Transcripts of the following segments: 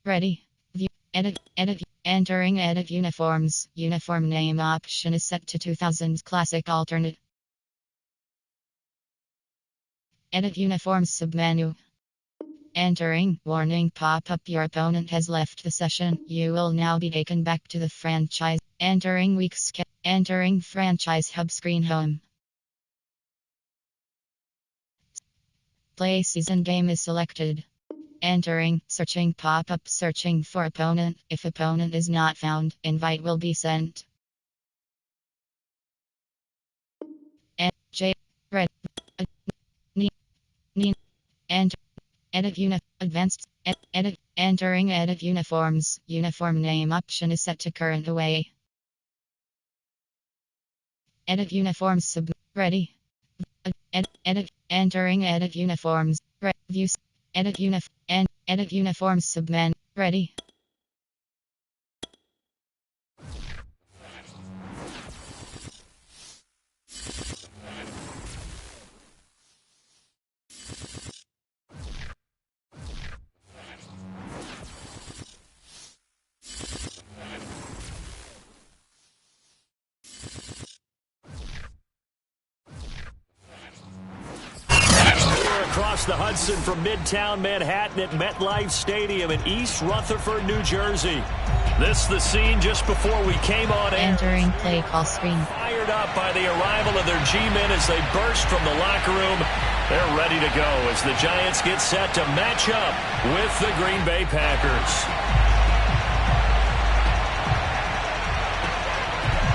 Ready. View. Edit. Entering edit uniforms. Uniform name option is set to 2000 classic alternate. Edit uniforms submenu. Entering. Warning pop-up. Your opponent has left the session. You will now be taken back to the franchise. Entering Entering franchise hub screen home. Play season game is selected. Entering. Searching pop-up. Searching for opponent. If opponent is not found, invite will be sent. J. Red. Enter. Edit advanced. Edit. Entering edit uniforms. Uniform name option is set to current away. Edit uniforms sub. Ready. Edit. Entering edit uniforms. View. Edit uniforms submen. Ready. Across the Hudson from Midtown Manhattan at MetLife Stadium in East Rutherford, New Jersey. This the scene just before we came on air. Entering play call screen. Fired up by the arrival of their G-men as they burst from the locker room. They're ready to go as the Giants get set to match up with the Green Bay Packers.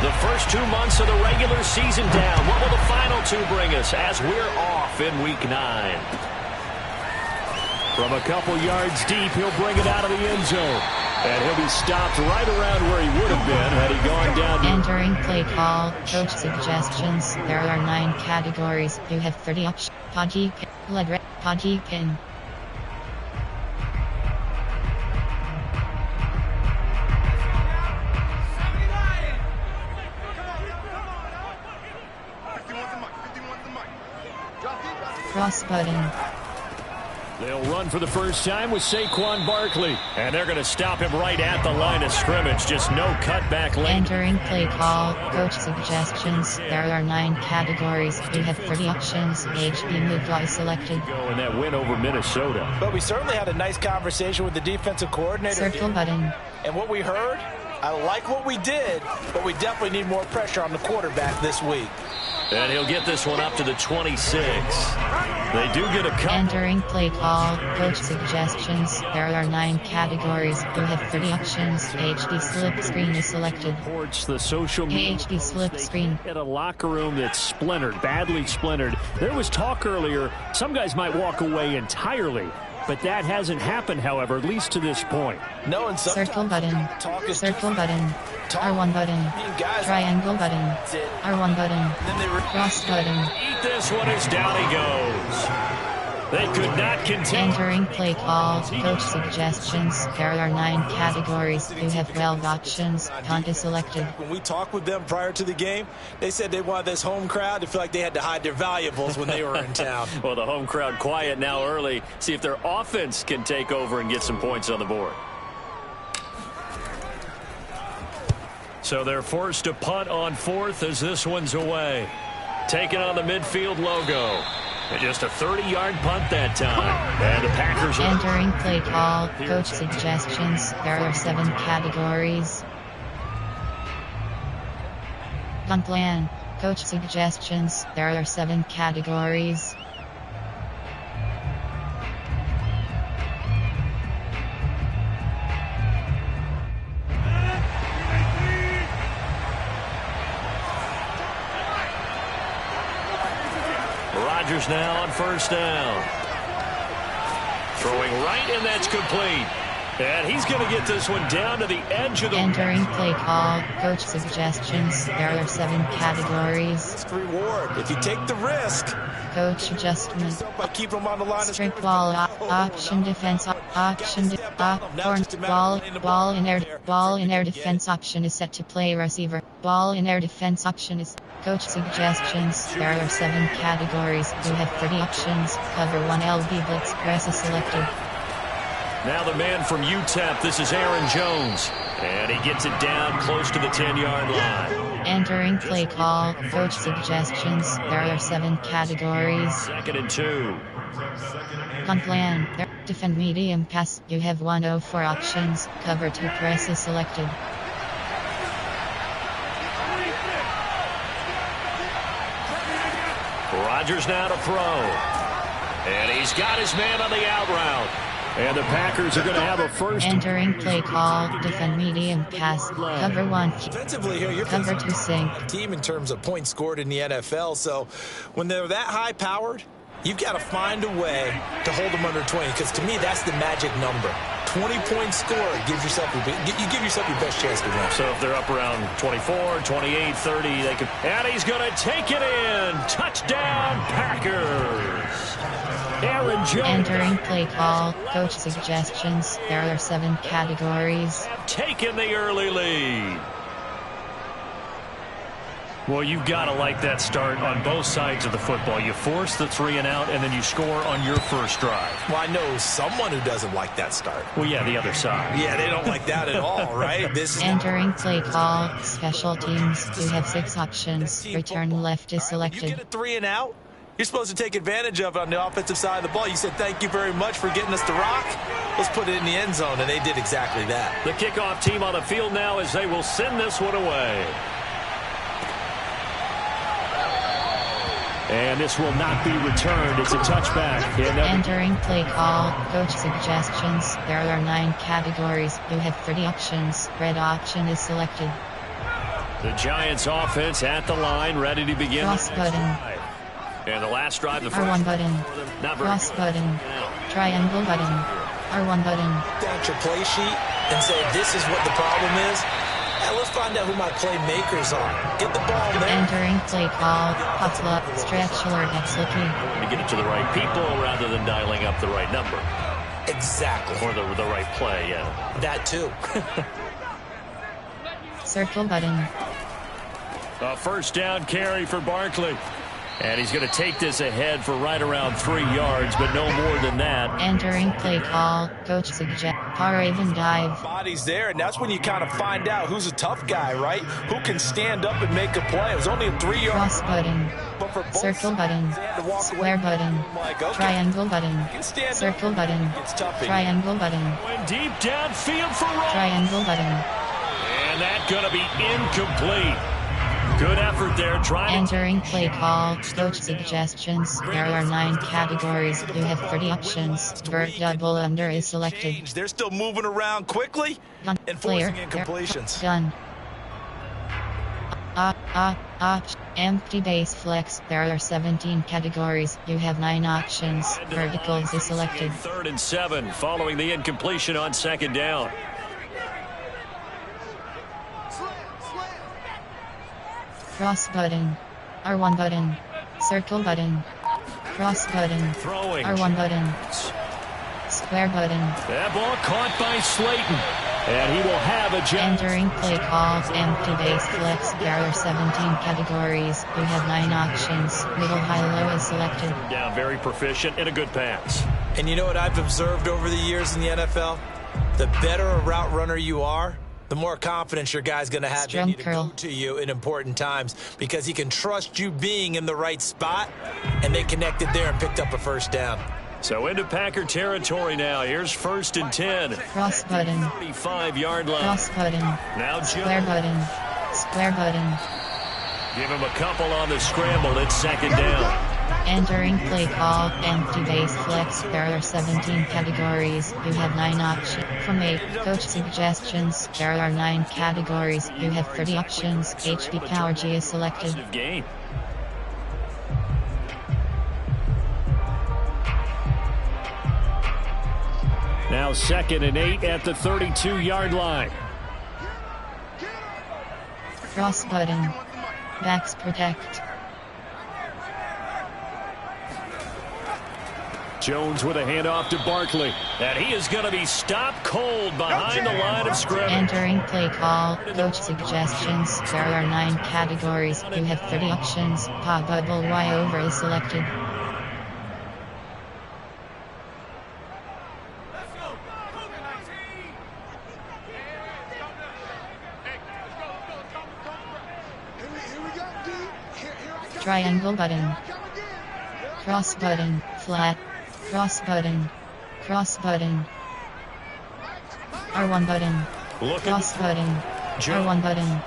The first 2 months of the regular season down. What will the final two bring us as we're off in Week 9? From a couple yards deep, he'll bring it out of the end zone. And he'll be stopped right around where he would have been had he gone down. Entering play call. Coach suggestions. There are 9 categories. You have 30 options. Podgy pin. Lead Podgy pin. Cross button. They'll run for the first time with Saquon Barkley. And they're going to stop him right at the line of scrimmage. Just no cutback lane. Entering play call. Coach suggestions. There are 9 categories. You have 30 options. HB Mudloy selected. Go in that win over Minnesota. But we certainly had a nice conversation with the defensive coordinator. Circle button. And what we heard, I like what we did, but we definitely need more pressure on the quarterback this week. And he'll get this one up to the 26. They do get a cut. Entering play call. Coach suggestions. There are 9 categories. You have 30 options. HD slip screen is selected. Reports the social media. HD slip screen. At a locker room that's splintered, badly splintered. There was talk earlier, some guys might walk away entirely. But that hasn't happened, however, at least to this point. No, and circle button. Circle button. R1 button. Triangle button. R1 button. Cross button. Eat this one as down he goes. They could not continue. Entering play call. Coach suggestions. There are 9 categories. You have 12 options. Punt is selected. When we talked with them prior to the game, they said they wanted this home crowd to feel like they had to hide their valuables when they were in town. Well, the home crowd quiet now early. See if their offense can take over and get some points on the board. So they're forced to punt on 4th as this one's away. Taking on the midfield logo. And just a 30-yard punt that time. And the Packers are entering play call. Coach suggestions. There are 7 categories. Punt plan. Coach suggestions. There are 7 categories. Rodgers now on first down. Throwing right, and that's complete. And he's going to get this one down to the edge of the... Entering play call. Coach suggestions. There are 7 categories. Reward if you take the risk. Coach adjustment. Keep them on the line. Strict ball. Option defense. Option. Ball in air defense option is set to play receiver. Ball in air defense option is... Coach suggestions. There are 7 categories. You have 30 options. Cover 1 LB blitz. Press is selected. Now the man from UTEP, this is Aaron Jones. And he gets it down close to the 10-yard line. Entering play call, coach suggestions. There are 7 categories. 2nd and 2. On plan, defend medium pass. You have 104 options. Cover 2 press is selected. Rodgers now to throw. And he's got his man on the out route. And the Packers are going to have a first. Entering play call, defend medium pass, cover 1. Defensively here, you're cover 2 sink. Team in terms of points scored in the NFL. So when they're that high-powered, you've got to find a way to hold them under 20. Because to me, that's the magic number. 20-point score gives yourself you give yourself your best chance to win. So if they're up around 24, 28, 30, they could. And he's going to take it in. Touchdown, Packers. Aaron Jones. Entering play call, coach suggestions. There are 7 categories. Taking the early lead. Well, you've got to like that start on both sides of the football. You force the 3 and out, and then you score on your first drive. Well, I know someone who doesn't like that start. Well, yeah, the other side. Yeah, they don't like that at all, right? This is Entering play call, special teams. You have 6 options. Return left is selected. You get a 3 and out. You're supposed to take advantage of it on the offensive side of the ball. You said, thank you very much for getting us to rock. Let's put it in the end zone, and they did exactly that. The kickoff team on the field now as they will send this one away. And this will not be returned. It's a touchback. Entering play call, coach suggestions. There are 9 categories. You have 30 options. Red option is selected. The Giants offense at the line, ready to begin. Cross button. And the last drive, the first. R1 button. Cross button. Triangle button. R1 button. Down your play sheet and say, this is what the problem is. Now let's find out who my playmakers are. Get the ball there. Entering play call, hustler, stretch alert, exit key. To get it to the right people rather than dialing up the right number. Exactly. Or the right play, yeah. That too. Circle button. A first down carry for Barkley. And he's going to take this ahead for right around 3 yards, but no more than that. Entering play call, coach suggest, power even dive. Bodies there, and that's when you kind of find out who's a tough guy, right? Who can stand up and make a play. It was only a 3-yard. Cross button. Circle button. Square button. Triangle button. Circle button. Triangle button. Deep downfield for Ross. Triangle button. And that's going to be incomplete. Good effort there. Entering play call, coach suggestions. There are 9 categories. You have 30 options. Vert double under is selected. They're still moving around quickly and forcing incompletions. Done. Empty base flex. There are 17 categories. You have 9 options. Verticals is selected. 3rd and 7 following the incompletion on 2nd down. Cross button. R1 button. Circle button. Cross button. Throwing. R1 button. Square button. That ball caught by Slayton. And he will have a jump. Entering play calls, empty base flex. There are 17 categories. You have 9 options. Middle, high, low is selected. Down, very proficient and a good pass. And you know what I've observed over the years in the NFL? The better a route runner you are, the more confidence your guy's going to have in you to go to you in important times, because he can trust you being in the right spot, and they connected there and picked up a first down. So into Packer territory now. Here's 1st and 10. Cross button. 35-yard line. Cross button. Now square button. Square button. Give him a couple on the scramble. It's 2nd down. Entering play call, empty base flex. There are 17 categories. You have 9 options. From 8, coach suggestions. There are 9 categories. You have 30 options. HP Power G is selected. Game. Now 2nd and 8 at the 32-yard line. Cross button. Backs protect. Jones with a handoff to Barkley. And he is going to be stopped cold behind the line of scrimmage. Entering play call, coach suggestions. There are 9 categories. You have 30 options. Pop bubble Y over is selected. Triangle button. Cross button. Flat. Cross button. Cross button. R1 button. Cross button. R1 button.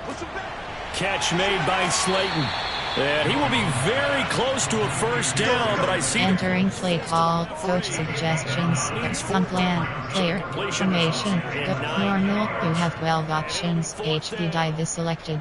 Catch made by Slayton. And he will be very close to a first down, but I see... Entering play call, coach suggestions, fun plan, player, formation, normal, you have 12 options, HD dive is selected.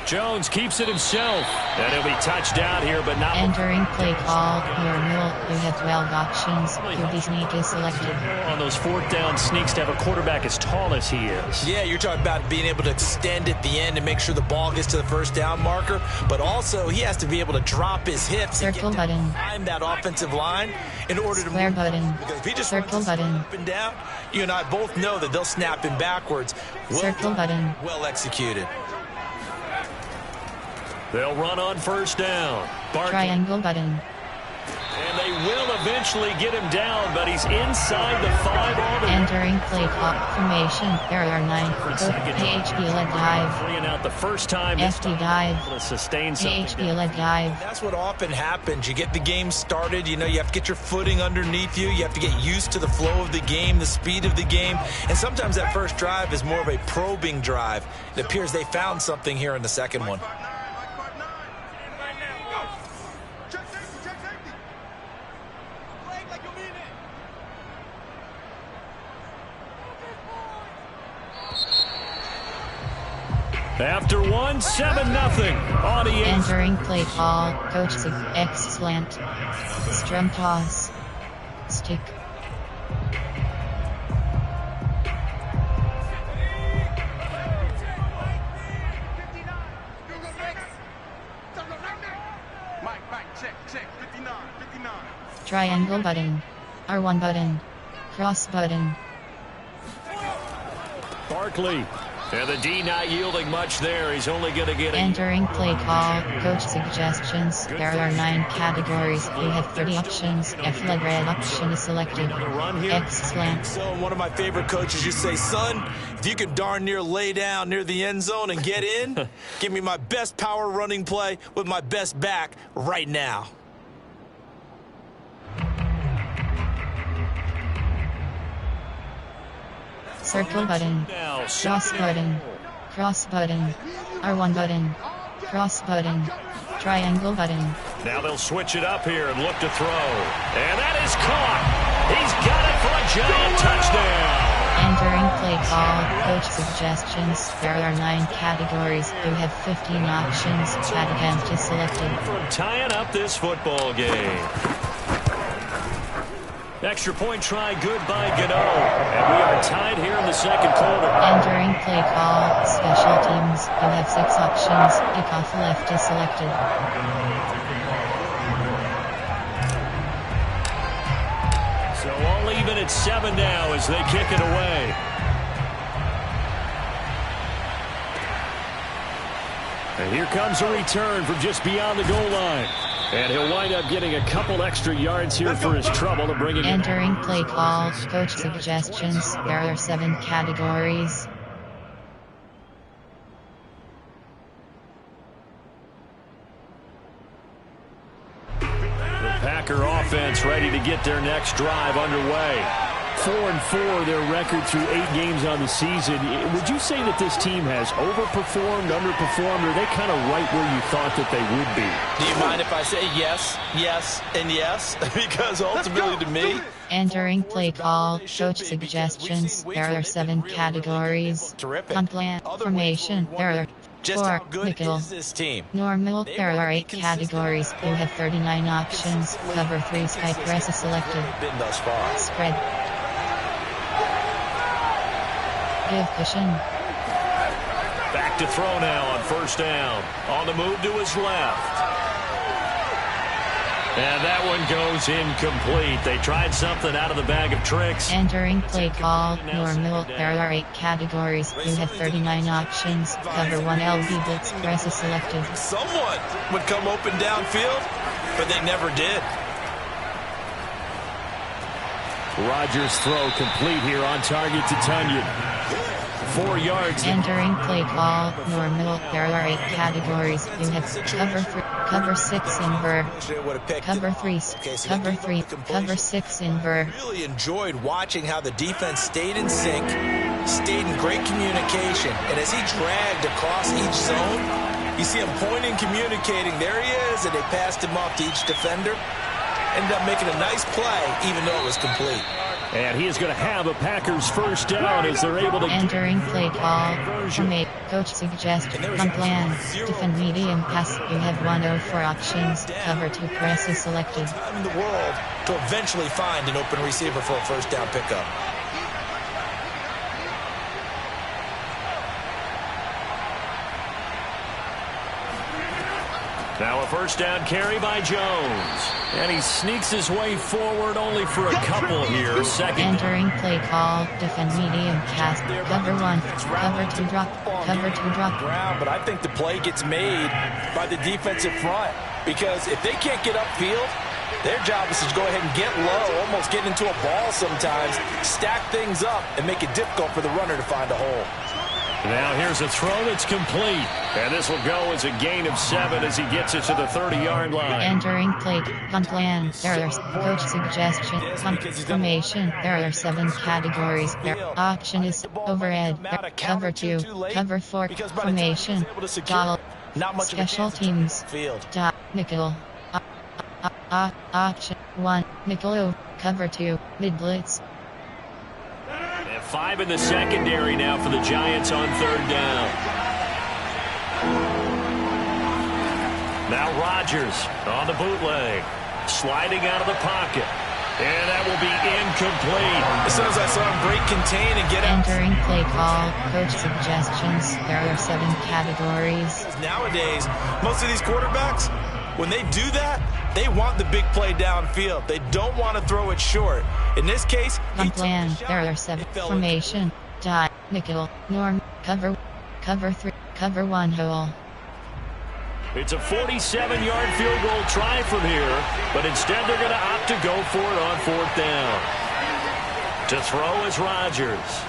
Jones keeps it himself. And he'll be touched down here, but not... Entering play call, normal, you have 12 options, QB sneak is selected. On those fourth down sneaks to have a quarterback as tall as he is. Yeah, you're talking about being able to extend at the end and make sure the ball gets to the first down marker, but also he has to be able to drop his hips Circle and get button. behind that offensive line in order to Square move. button. Because if he just Circle runs button. up and down, you and I both know that they'll snap him backwards. Circle button. Well executed. They'll run on first down. Triangle button. And they will eventually get him down, but he's inside the 5 already. Entering play call, formation, error 9, AHD leg dive, Bringing out the first time. FD dive, To sustain something. AHD leg dive. That's what often happens. You get the game started, you know, you have to get your footing underneath you. You have to get used to the flow of the game, the speed of the game. And sometimes that first drive is more of a probing drive. It appears they found something here in the second one. After 1, 7-0 on the end. Entering play call, coach X slant, strum toss, stick. Triangle button, R1 button, cross button. Barkley. And the D not yielding much there. He's only going to get a... Entering play call, coach suggestions. There are 9 categories. You have 30 options. F leg red option is selected. X slant. So one of my favorite coaches used to say, son, if you could darn near lay down near the end zone and get in, give me my best power running play with my best back right now. Circle button, cross button, cross button, R1 button, cross button, triangle button. Now they'll switch it up here and look to throw. And that is caught. He's got it for a giant touchdown. Entering play call, coach suggestions. There are 9 categories. You have 15 options. Chat attempt is selected. From tying up this football game. Extra point try good by Gano. And we are tied here in the second quarter. Entering play call, special teams. You have 6 options. Kickoff left is selected. So all even at 7 now as they kick it away. And here comes a return from just beyond the goal line. And he'll wind up getting a couple extra yards here for his trouble to bring it in. Entering play call, coach suggestions. There are 7 categories. The Packer offense ready to get their next drive underway. 4-4 their record through 8 games on the season. Would you say that this team has overperformed, underperformed, or are they kind of right where you thought that they would be? Do you mind if I say yes, yes, and yes? Because ultimately to me... Entering play call, coach suggestions. There are 7 categories. Punt plan, formation. There are Just how 4, good nickel, is this team? normal. There are 8 categories. You have 39 options. Cover 3 sky press is selected. Been thus far. Spread. Give cushion. Back to throw now on first down. On the move to his left. And that one goes incomplete. They tried something out of the bag of tricks. Entering play call. Normal. There are 8 categories. You have 39 options. Cover 1 LB blitz. Press is selected. Someone would come open downfield, but they never did. Rodgers' throw complete here on target to Tonyan. 4 yards. Entering play call. Normal. There are 8 categories. You have cover 3, cover 6 inver, cover 3, cover 3, cover 6 inver. Really enjoyed watching how the defense stayed in sync, stayed in great communication, and as he dragged across each zone, you see him pointing, communicating. There he is, and they passed him off to each defender. Ended up making a nice play, even though it was complete. And he is going to have a Packers first down as they're able to... Entering play call. From a coach suggest on plan. Defend medium pass. You have 104 options. Cover 2 press is selected. Time in the world to eventually find an open receiver for a first down pickup. Now a first down carry by Jones. And he sneaks his way forward only for a couple here. Second. Entering play call. Defend medium cast. Cover 1. Cover 2 drop. Cover 2 drop. But I think the play gets made by the defensive front. Because if they can't get upfield, their job is to go ahead and get low, almost get into a ball sometimes, stack things up, and make it difficult for the runner to find a hole. Now here's a throw that's complete. And this will go as a gain of 7 as he gets it to the 30-yard line. Entering play on plan. There are coach suggestion. Confirmation. There are 7 categories. Their option is overhead. Cover 2. Cover 4. Formation. Dollar. Special teams. Dot. Nickel. Option 1. Nickel. Cover 2. Mid blitz. 5 in the secondary now for the Giants on 3rd down. Now Rodgers on the bootleg, sliding out of the pocket. And that will be incomplete. As soon as I saw him break, contain, and get out. Entering play call, coach suggestions. There are 7 categories. Nowadays, most of these quarterbacks, when they do that, they want the big play downfield. They don't want to throw it short. In this case, on plan, there are 7. Formation, dot, nickel, norm, cover 3, cover 1 hole. It's a 47-yard field goal try from here, but instead they're going to opt to go for it on 4th down. To throw is Rodgers.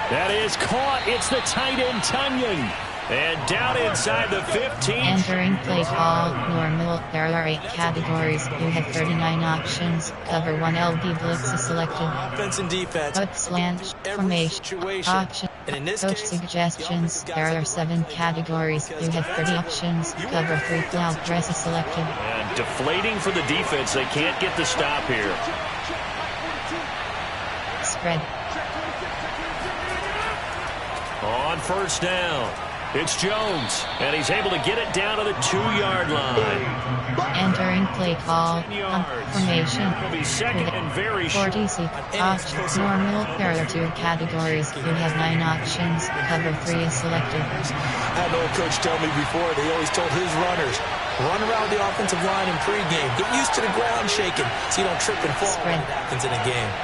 That is caught. It's the tight end, Tonyan. And down inside the 15. Entering play call, normal. There are 8 categories. You have 39 options. Cover 1 LB blitz is selected. Offense and defense. Hook slant, formation, option. Coach suggestions. There are 7 categories. You have 30 options. Cover 3 cloud press is selected. And deflating for the defense. They can't get the stop here. Spread. On 1st down. It's Jones, and he's able to get it down to the 2-yard line. Entering play call, formation, It'll be second and very 40 options, normal. There are 2 categories. You have 9 options. Cover 3 is selected. I had an old coach tell me before, they always told his runners, run around the offensive line in pregame. Get used to the ground shaking so you don't trip and fall when it happens in a game.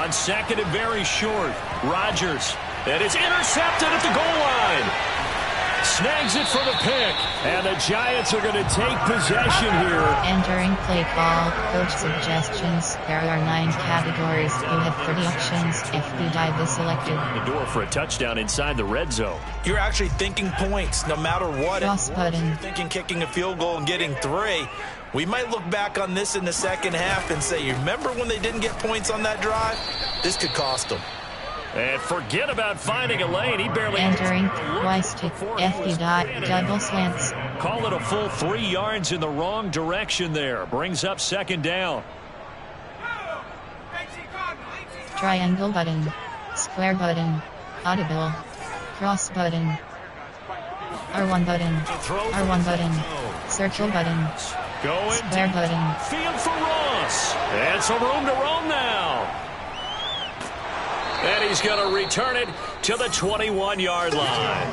On 2nd and very short, Rodgers. And it's intercepted at the goal line. Snags it for the pick. And the Giants are going to take possession here. Entering play call, coach suggestions. There are 9 categories. You have 30 options. FB dive is selected. The door for a touchdown inside the red zone. You're actually thinking points no matter what. Cross button. You're thinking kicking a field goal and getting 3. We might look back on this in the second half and say, you remember when they didn't get points on that drive? This could cost them. And forget about finding a lane. He barely... Entering, twice to FD dot, double slants. Call it a full 3 yards in the wrong direction there. Brings up 2nd down. Triangle button. Square button. Audible. Cross button. R1 button. R1 button. Circle button. Going square button. Field for Ross. And some room to roam now. And he's going to return it to the 21-yard line.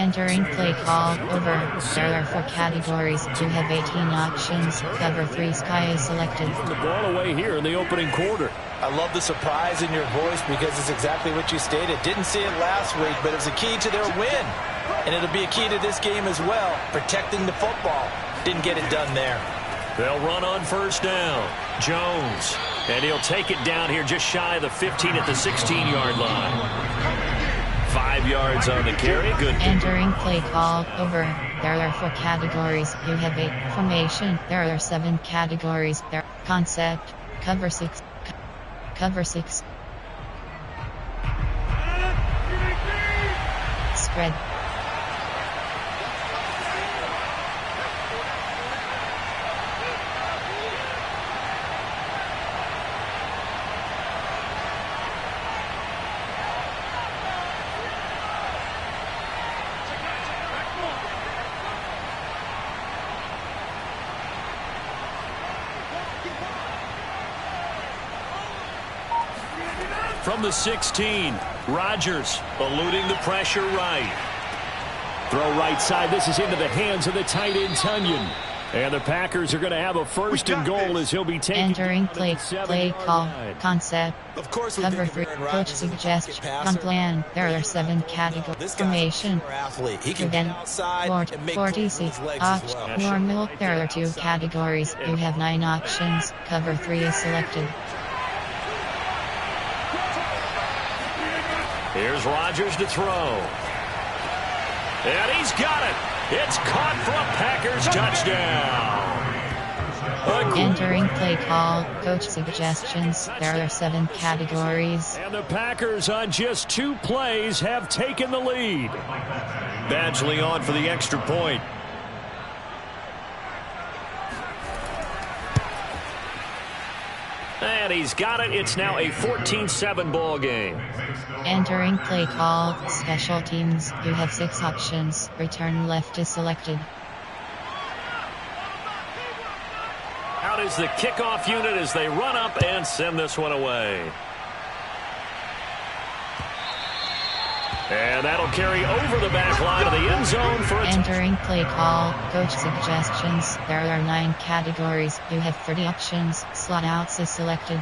Entering play call over. There are 4 categories. You have 18 options. Cover 3 sky is selected. The ball away here in the opening quarter. I love the surprise in your voice because it's exactly what you stated. Didn't see it last week, but it was a key to their win. And it'll be a key to this game as well, protecting the football. Didn't get it done there. They'll run on first down. Jones. And he'll take it down here just shy of the 15 at the 16-yard line. 5 yards on the carry. Good. Entering play call over. There are 4 categories. You have 8 formation. There are 7 categories. There concept. Cover 6. Cover 6. Spread. From the 16, Rodgers eluding the pressure right. Throw right side. This is into the hands of the tight end, Tunyon. And the Packers are going to have a first and goal as he'll be taking. Entering play call, concept, Of course, cover 3, coach suggestion, on plan. There are 7 categories. Formation, He can get outside and make 46, option. normal. There are 2 categories. You have 9 options. Cover 3 is selected. Here's Rodgers to throw. And he's got it. It's caught for a Packers touchdown. Entering play call, coach suggestions. There are 7 categories. And the Packers on just 2 plays have taken the lead. Badgley on for the extra point. And he's got it. It's now a 14-7 ball game. Entering play call, special teams. You have 6 options. Return left is selected. Out is the kickoff unit as they run up and send this one away. And that'll carry over the back line of the end zone for a Entering play call, coach suggestions. There are 9 categories. You have 30 options. Slot outs is selected.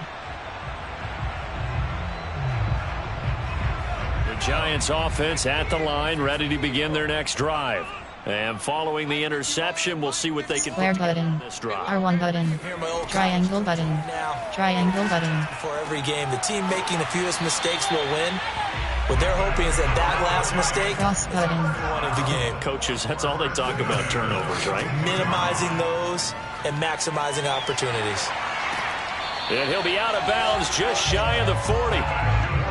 The Giants offense at the line, ready to begin their next drive. And following the interception, we'll see what they can Square put button, in this drive. R1 button, triangle button, triangle button. For every game, the team making the fewest mistakes will win. What they're hoping is that last mistake Cross button. one of the game. Coaches, that's all they talk about, turnovers, right? Minimizing those and maximizing opportunities. And he'll be out of bounds just shy of the 40.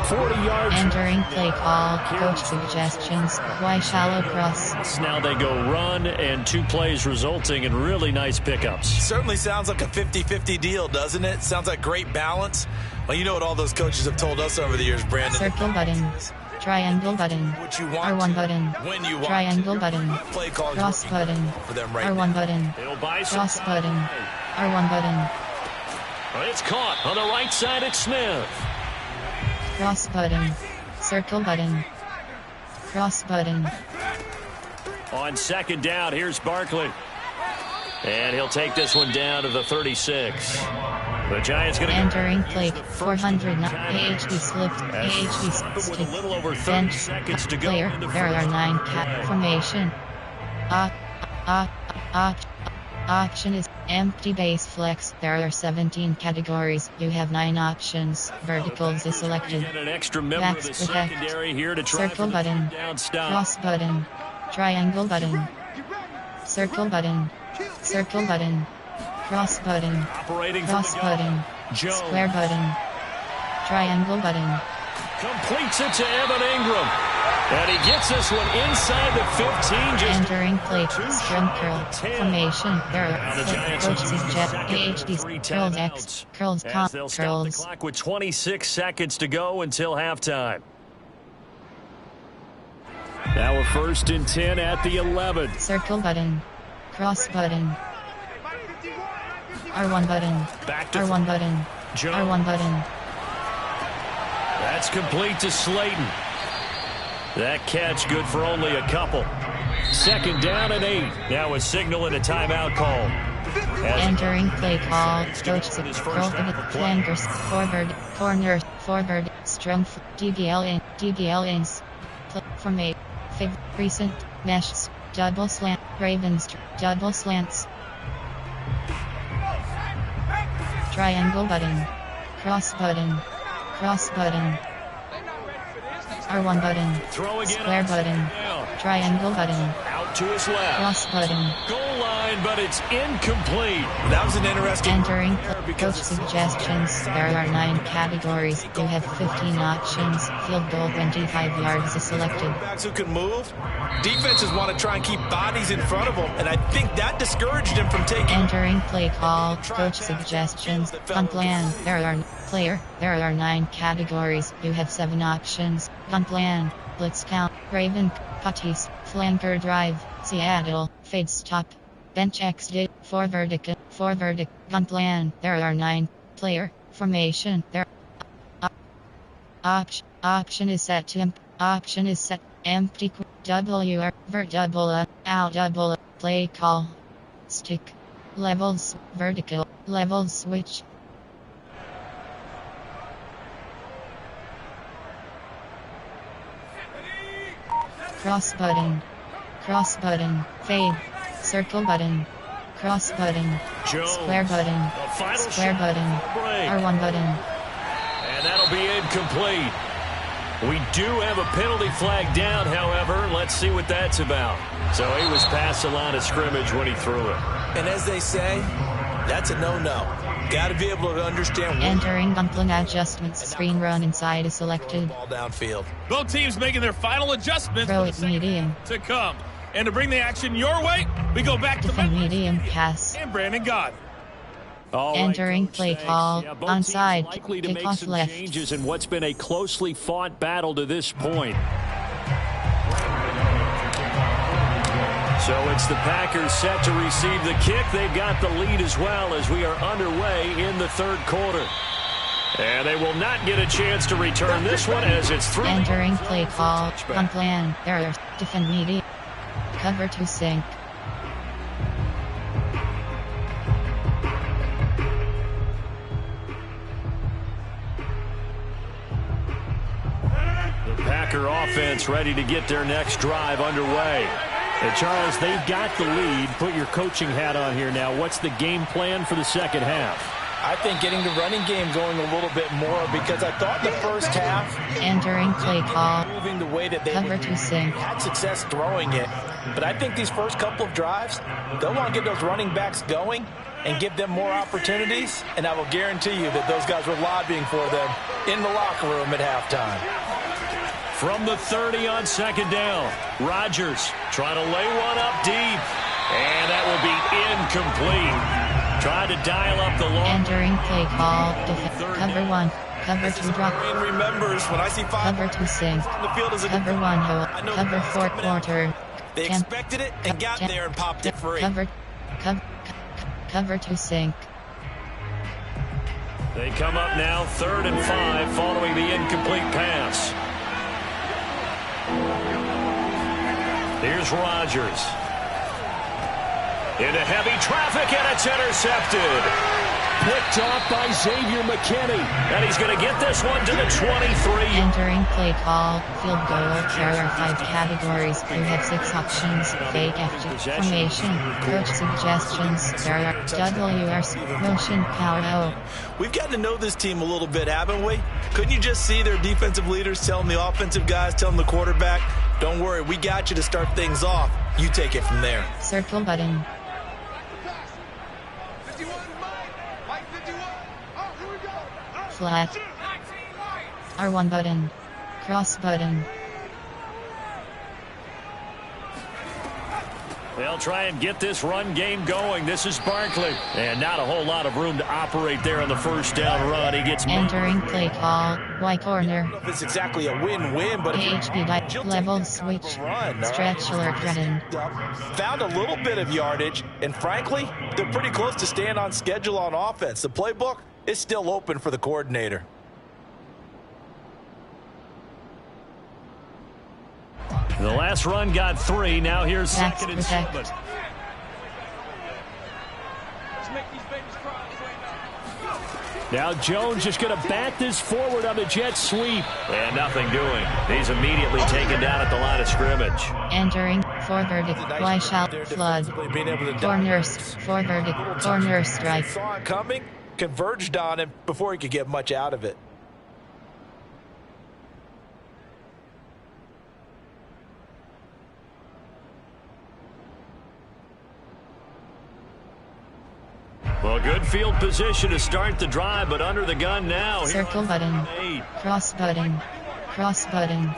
40 yards. Entering play call, coach suggestions. Y shallow cross. Now they go run and 2 plays resulting in really nice pickups. Certainly sounds like a 50-50 deal, doesn't it? Sounds like great balance. Well, you know what all those coaches have told us over the years, Brandon. Circle button. Triangle button. What you want R1 button. when you want Triangle to. button. Play call Cross button. for them right R1 now. button. They'll buy some Cross time. button. R1 button. It's caught on the right side at Smith. Cross button. Circle button. Cross button. On second down, here's Barkley. And he'll take this one down to the 36. The Giants going to Entering play 409. AHD slipped. AHD with a stick. little over 30 Bench. seconds to go. Player. in the There are 9 cat formation. Option is empty base flex. There are 17 categories. You have 9 options. Verticals is selected. And an extra member Backs of the protect. secondary here to try Circle for the button. down stop. Cross button. Triangle button. Circle button. Circle button. Cross button. Operating from Cross the gun. button. Jones Square button. Triangle button. completes it to Evan Ingram. And he gets this one inside the 15. Just Entering play. Scrum curl. 10. Formation. There Now the are Giants coach will use the suggest second and AHD 3 curls timeouts X curls as comp they'll stop the curls. clock with 26 seconds to go until halftime. Now a 1st and 10 at the 11. Circle button. Cross button. R1 button. Back to R1 button. Jones. R1 button. That's complete to Slayton. That catch good for only a couple. 2nd down and 8. Now a signal and a timeout call. Entering play call. Coach flankers, forward, corner, forward, strong, DBL ins. Formate, recent, meshes, double slant, Ravens, double slants. Triangle button, cross button, R1 button, square button, triangle button, out to his left, cross button, goal line, but it's incomplete. That was an interesting. Entering coach suggestions. There are 9 categories. You have 15 options. Field goal 25 yards is selected. Backs who can move. Defenses want to try and keep bodies in front of them, and I think that discouraged him from taking. Entering play call. Coach suggestions. Gun plan. There are 9 categories. You have 7 options. Gun plan. Blitz count. Raven. Putties. Flanker drive. Seattle. Fade stop. Bench exit. Forward. Gun plan. There are 9. Player. Formation. There. Option is set to Option is set. Empty. WR. Vert double. Out double. Play call. Stick. Levels. Vertical. Level switch. Cross button, fade, circle button, cross button, Jones, square button, R1 button. And that'll be incomplete. We do have a penalty flag down, however. Let's see what that's about. So he was past the line of scrimmage when he threw it. And as they say, that's a no-no. Got to be able to understand. Entering gun adjustments. Screen run inside is selected. Ball downfield. Both teams making their final adjustments Throw it medium. to come. And to bring the action your way, we go back to medium pass. And Brandon God. Entering play call. Onside. Likely to Kick make off some left. changes in what's been a closely fought battle to this point. So it's the Packers set to receive the kick. They've got the lead as well as we are underway in the 3rd quarter. And they will not get a chance to return this one as it's through. Entering play call. Gun plan. There are defend medium. Cover to sink. The Packer offense ready to get their next drive underway. And Charles, they've got the lead. Put your coaching hat on here now. What's the game plan for the 2nd half? I think getting the running game going a little bit more because I thought the first half. Entering play call. Moving the way that they Cover to sink. had success throwing it. But I think these first couple of drives, they'll want to get those running backs going and give them more opportunities. And I will guarantee you that those guys were lobbying for them in the locker room at halftime. From the 30 on 2nd down, Rodgers trying to lay one up deep. And that will be incomplete. Tried to dial up the long. Entering play call. Cover 1. Cover 2 drop. Remembers when I see 5 Cover 2 sink. on the field as a Cover 1 hole. Cover 4 quarter. They expected it and got there and popped it free. Cover 2 sink. They come up now 3rd and 5 following the incomplete pass. Here's Rodgers. Into heavy traffic, and it's intercepted. Picked off by Xavier McKinney. And he's going to get this one to the 23. Entering play call. Field goal. There are 5 categories. You have 6 options. Fake after formation. Coach suggestions. There are WRC. Motion power O. We've gotten to know this team a little bit, haven't we? Couldn't you just see their defensive leaders telling the offensive guys, telling the quarterback, don't worry, we got you to start things off. You take it from there. Circle button. Flat. R1 button. Cross button. They'll try and get this run game going. This is Barkley. And not a whole lot of room to operate there on the 1st down run. He gets entering play call. Y corner. It's exactly a win-win, but PHP level switch. Stretch alert threatened. Found a little bit of yardage, and frankly, they're pretty close to staying on schedule on offense. The playbook is still open for the coordinator. The last run got 3. Now here's Backs 2nd and protect. 7. Now Jones just going to bat this forward on the jet sweep. And nothing doing. He's immediately taken down at the line of scrimmage. Entering for verdict. Why shall flood? Corners for verdict. Corner strike. Saw it coming, converged on him before he could get much out of it. Well, good field position to start the drive, but under the gun now. Circle button. Cross button. Cross button.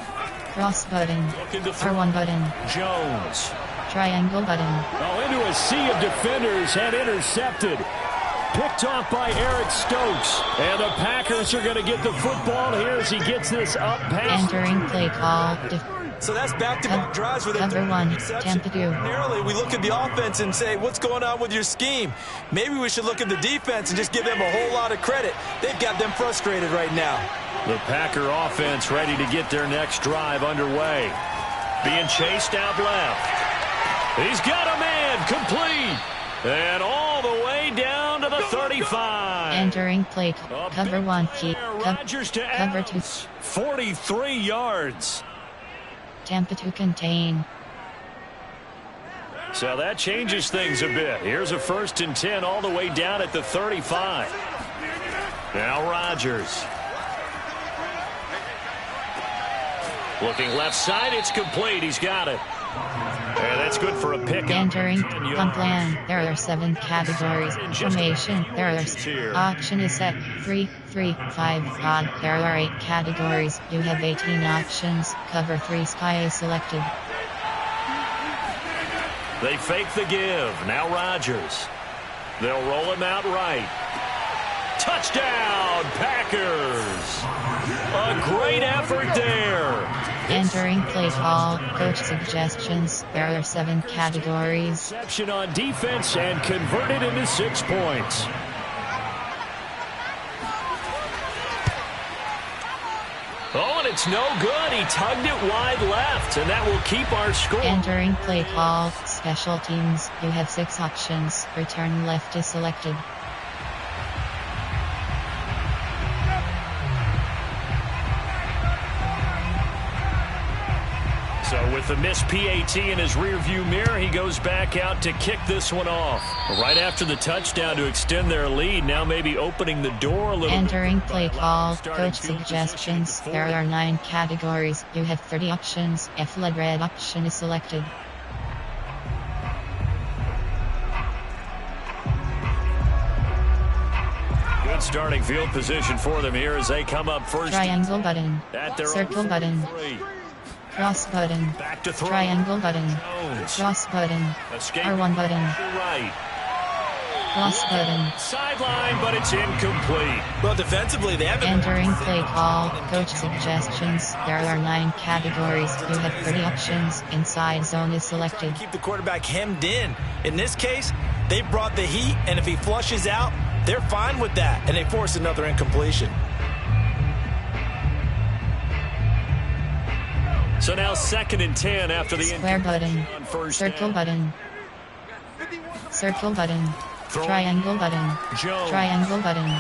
Cross button. R1 button. Jones. Triangle button. Oh, into a sea of defenders and intercepted. Picked off by Eric Stokes. And the Packers are going to get the football here as he gets this up past. Entering play call. So that's back-to-back drives with Cover 1, Tampa 2. Narrowly, we look at the offense and say, what's going on with your scheme? Maybe we should look at the defense and just give them a whole lot of credit. They've got them frustrated right now. The Packer offense ready to get their next drive underway. Being chased out left. He's got a man complete. And all the way down to the 35. Entering play cover 1, keep cover 2. 43 yards. Tampa 2 contain. So that changes things a bit. Here's a 1st and 10 all the way down at the 35. Now Rodgers. Looking left side, it's complete. He's got it. And that's good for a pick. Entering punt plan. There are 7 categories. Formation. There are option is set 3, 3, 5 odd. There are 8 categories. You have 18 options. Cover 3 sky is selected. They fake the give. Now Rodgers. They'll roll him out right. Touchdown, Packers. A great effort there. Entering play call. Coach suggestions. There are 7 categories. Reception on defense and converted into 6 points. Oh, and it's no good. He tugged it wide left, and that will keep our score. Entering play call. Special teams. You have 6 options. Return left is selected. So with the missed PAT in his rearview mirror, he goes back out to kick this one off. Right after the touchdown to extend their lead, now maybe opening the door a little. Entering play call. Coach suggestions. There are 9 categories. You have 30 options. If lead red option is selected. Good starting field position for them here as they come up first. Triangle button. Circle button. Cross button. Back to throw. Triangle button. Jones. Cross button. Escape. R1 button. Right. Cross button. Sideline, but it's incomplete. Well, defensively, they haven't. Entering play call. Coach suggestions. There are 9 categories. You have 30 options. Inside zone is selected. Keep the quarterback hemmed in. In this case, they brought the heat, and if he flushes out, they're fine with that, and they force another incompletion. So now 2nd and 10 after the Square button. Circle button. Circle button. Triangle button. Jones. Triangle button.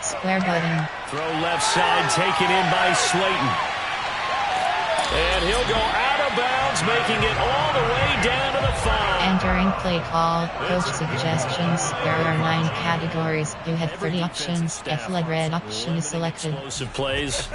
Square button. Throw left side taken in by Slayton. And he'll go out of bounds, making it all the way down to the 5. Entering play call. Coach suggestions. There are 9 categories. You have 30 options. If lead red option is selected. Explosive plays.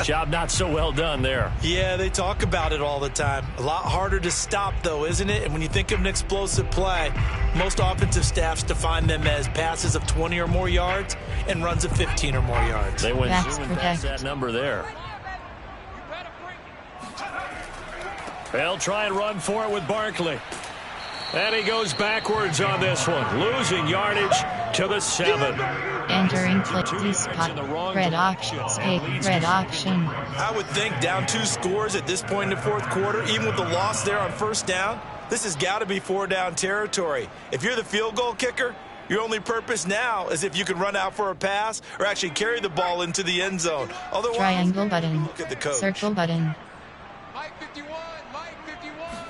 Job not so well done there. Yeah, they talk about it all the time. A lot harder to stop, though, isn't it? And when you think of an explosive play, most offensive staffs define them as passes of 20 or more yards and runs of 15 or more yards. They went Backs zooming past protect. that number there. They'll try and run for it with Barkley. And he goes backwards on this one, losing yardage to the 7. Entering play spot. Red auction. Red auction. I would think down 2 scores at this point in the 4th quarter, even with the loss there on 1st down, this has got to be 4-down territory. If you're the field goal kicker, your only purpose now is if you can run out for a pass or actually carry the ball into the end zone. Otherwise, Triangle button. look at the coach. Circle button.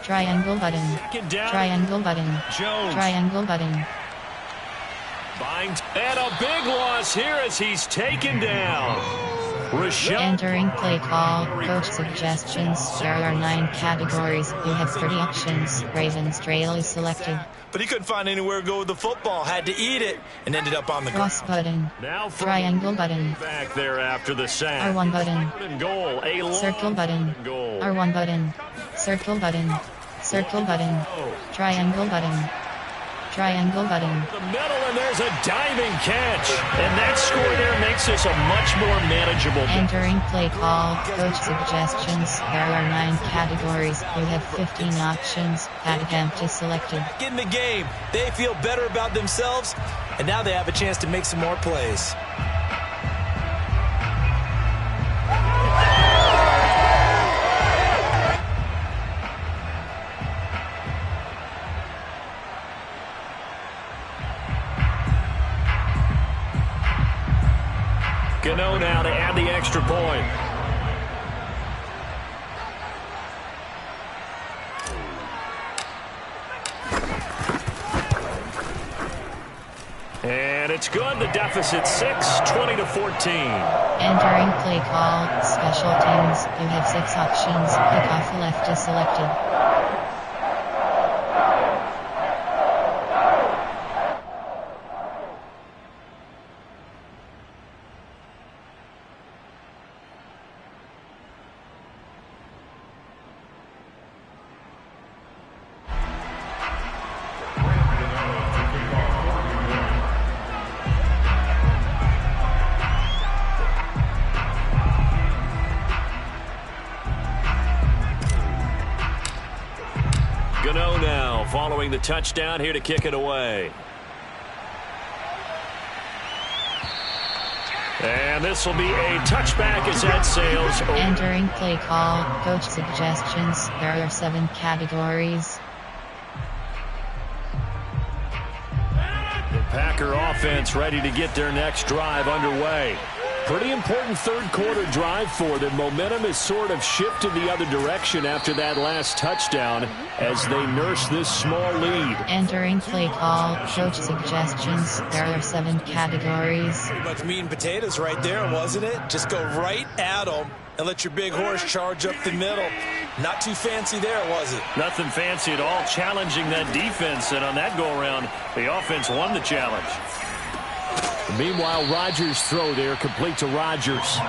Triangle button. Triangle button. Jones. Triangle button. Binds. And a big loss here as he's taken down. Rashawn. Entering play call. Coach suggestions. There are 9 categories. You have 30 options. Ravens trail is selected. But he couldn't find anywhere to go with the football. Had to eat it and ended up on the Cross ground. button. Now Triangle button. back there after the sack. R1 button. And goal. A long Circle button. goal. R1 button. Circle button. Circle button. Triangle button. Triangle button. The middle, and there's a diving catch. And that score there makes this a much more manageable. Entering play call. Coach suggestions. There are 9 categories. You have 15 options. Attempt is selected. In the game, they feel better about themselves, and now they have a chance to make some more plays. Gano now to add the extra point. And it's good. The deficit 6, 20-14. Entering play call. Special teams. You have 6 options. Kickoff left is selected. Gano now following the touchdown here to kick it away. And this will be a touchback as that sails over. Entering play call. Coach suggestions. There are 7 categories. The Packer offense ready to get their next drive underway. Pretty important third quarter drive for them. Momentum has sort of shifted the other direction after that last touchdown as they nurse this small lead. Entering play call. Coach suggestions. There are 7 categories. Pretty much meat and potatoes right there, wasn't it? Just go right at them and let your big horse charge up the middle. Not too fancy there, was it? Nothing fancy at all, challenging that defense, and on that go-around, the offense won the challenge. Meanwhile, Rodgers' throw there, complete to Rodgers.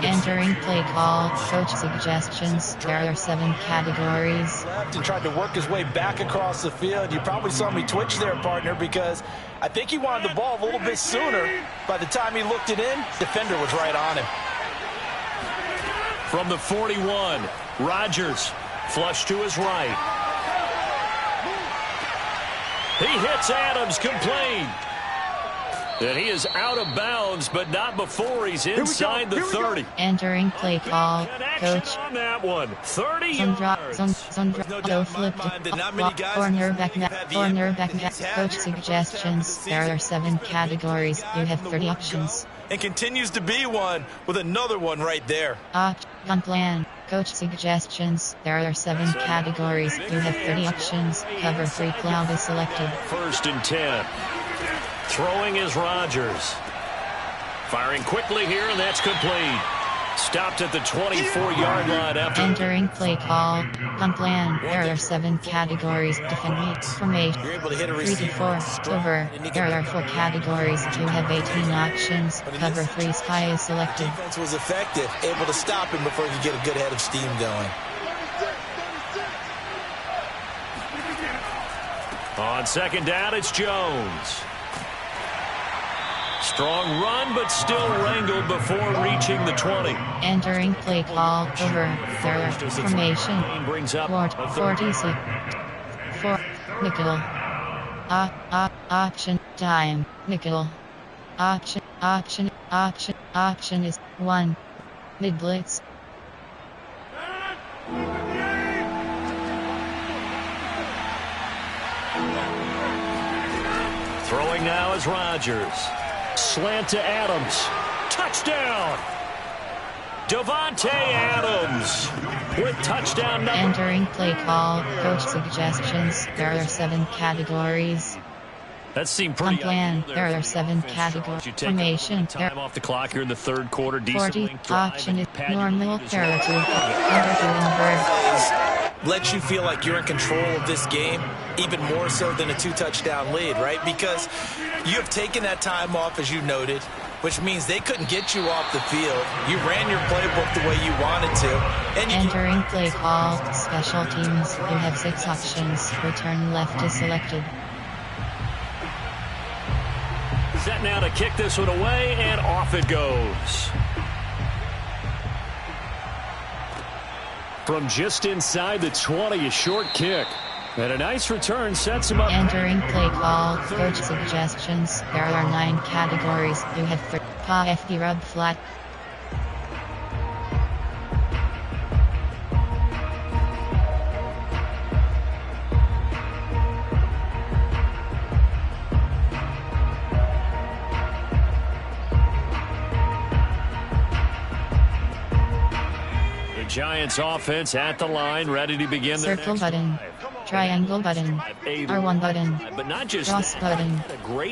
Entering play call. Coach suggestions. There are 7 categories. And tried to work his way back across the field. You probably saw me twitch there, partner, because I think he wanted the ball a little bit sooner. By the time he looked it in, defender was right on him. From the 41, Rodgers flush to his right. He hits Adams, complete. And he is out of bounds, but not before he's inside the 30. Entering play call. Coach. On that one, 30 yards. Sundra flip. Cornerback. Coach suggestions. There are 7 categories. You have 30 options. And continues to be one with another one right there. Option plan. Coach suggestions. There are 7 categories. You have 30 options. Cover 3 cloud is selected. 1st and 10. Throwing is Rodgers. Firing quickly here, and that's complete. Stopped at the 24-yard line after. Entering play call. Plan. There are 7 categories. Defend formation. You're able to hit a 3 receiver. to 4. Over. There are 4 categories. You have 18 options. Cover 3 spy is selected. Defense was effective, able to stop him before he could get a good head of steam going. On 2nd down, it's Jones. Strong run, but still wrangled before reaching the 20. Entering play call. Over. There are formation. Brings up 46. 4. Nickel. Option. Time. Nickel. Option is 1. Mid blitz. Throwing now is Rodgers. Slant to Adams. Touchdown! Davante Adams with touchdown number. Entering play call, coach suggestions. There are 7 categories. That seemed pretty plan. There are 7 categories. Formation. Time off the clock here in the third quarter. 40. Option is normal. Parity. Inverted. Lets you feel like you're in control of this game, even more so than a 2-touchdown lead, right? Because you have taken that time off, as you noted, which means they couldn't get you off the field. You ran your playbook the way you wanted to. And entering play call, special teams. You have 6 options. Return left is selected. Set now to kick this one away, and off it goes. From just inside the 20, a short kick. And a nice return sets him up. Entering play call, coach suggestions. There are 9 categories. You have pa FD rub flat. Giants offense at the line, ready to begin their circle button, triangle button, R1 button, but not just cross button,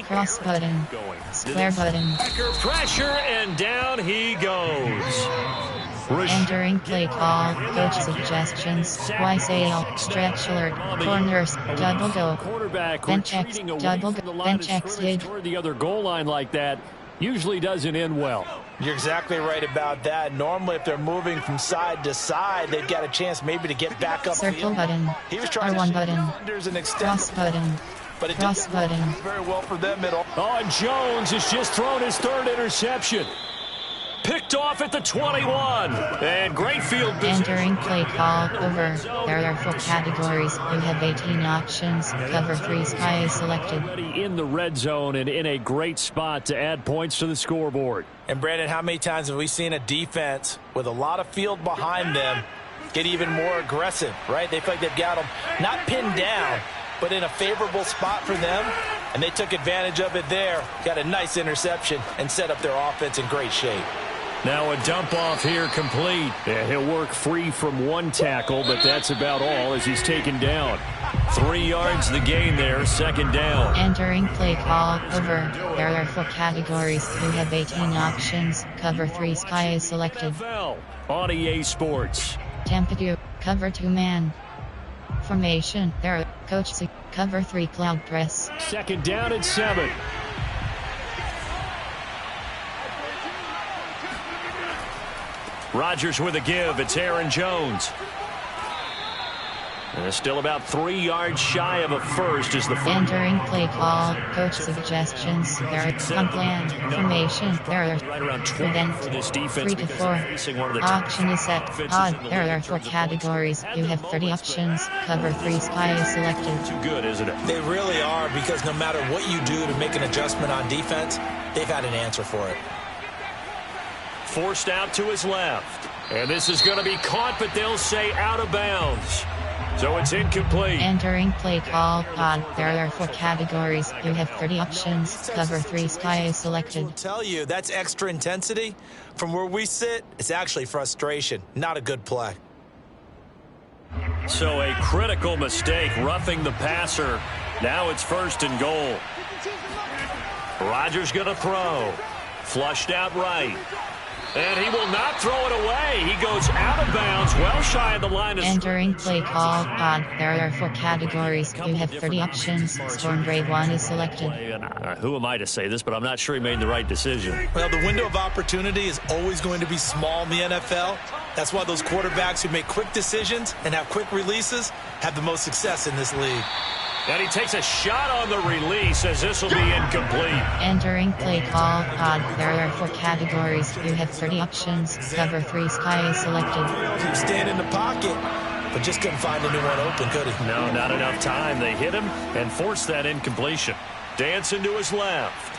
cross button, square button. Pressure, and down he goes. Entering play call, coach suggestions, YSAL, stretch alert, corners, double go, bench X, double go, bench X did. The other goal line like that usually doesn't end well. You're exactly right about that. Normally, if they're moving from side to side, they've got a chance maybe to get back up. Circle button, R1 button, cross button, but it cross button. Very well for them at all. Oh, and Jones has just thrown his 3rd interception. Picked off at the 21. And great field position. Entering play call, over. There are 4 categories. You have 18 options. Cover 3 sky is selected. In the red zone and in a great spot to add points to the scoreboard. And Brandon, how many times have we seen a defense with a lot of field behind them get even more aggressive, right? They feel like they've got them not pinned down, but in a favorable spot for them. And they took advantage of it there. Got a nice interception and set up their offense in great shape. Now a dump off here complete. Yeah, he'll work free from 1 tackle, but that's about all as he's taken down. 3 yards the gain there, 2nd down. Entering play call, over. There are 4 categories. You have 18 options. Cover 3 sky is selected. On EA Sports. Tampa 2, cover 2 man. Formation, there are coach cover 3 cloud press. 2nd down and 7. Rodgers with a give. It's Aaron Jones. And it's still about 3 yards shy of a first as the entering play call, coach suggestions. There are some plan, formation. There are right around 20 for this defense. 3 to 4. Option is set. Odd. There are 4 categories. You have 30 options. Cover 3 sky is selected. Too good, isn't it? They really are, because no matter what you do to make an adjustment on defense, they've had an answer for it. Forced out to his left. And this is going to be caught, but they'll say out of bounds. So it's incomplete. Entering play call, odd. There are 4 categories. You have 30 options. Cover 3 sky is selected. I'll tell you, that's extra intensity. From where we sit, it's actually frustration. Not a good play. So a critical mistake, roughing the passer. Now it's 1st and goal. Rodgers going to throw. Flushed out right. And he will not throw it away. He goes out of bounds, well shy of the line of entering play call, odd. There are 4 categories. You have 30 options. Storm Brave 1 is selected. Who am I to say this, but I'm not sure he made the right decision. Well, the window of opportunity is always going to be small in the NFL. That's why those quarterbacks who make quick decisions and have quick releases have the most success in this league. And he takes a shot on the release as this will be incomplete. Entering play call, odd. There are 4 categories. You have 30 options. Cover 3 sky is selected. Keep staying in the pocket, but just couldn't find a new one open, could he? No, not enough time. They hit him and forced that incompletion. Dancing to his left.